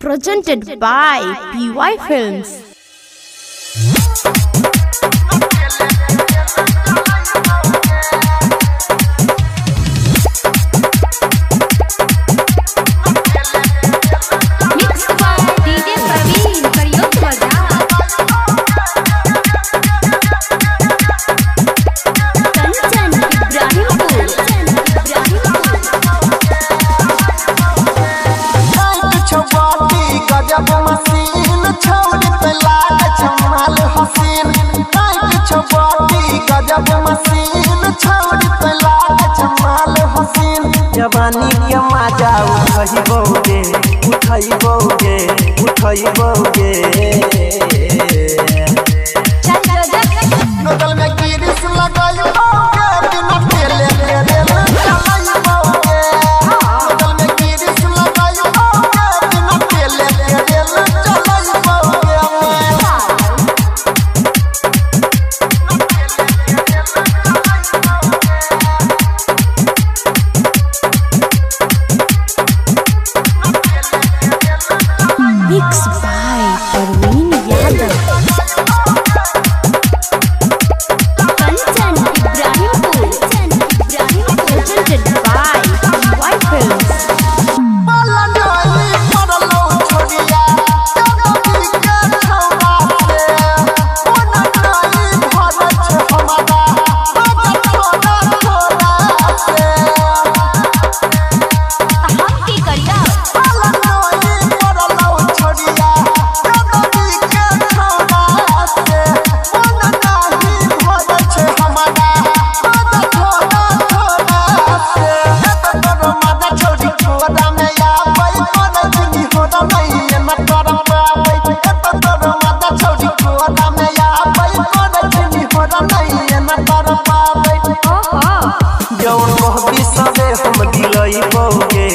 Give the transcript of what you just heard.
Presented by PY Films. गजब machine छौरी पे लागे छमाल हसीन काहे छौरी गजब मशीन छौरी पे लागे छमाल हसीन जवानी के मजा उठाई बोगे नदल में गिरिस लगाई बोगे बिना तेले तेरे चलाई बोगे नदल में गिरिस लगाई बोगे बिना तेले तेरे चलाई बोगे Mixed by Parveen Yadav. Presented by PY Films. जौन कहबी सबे हम दिलई बोगे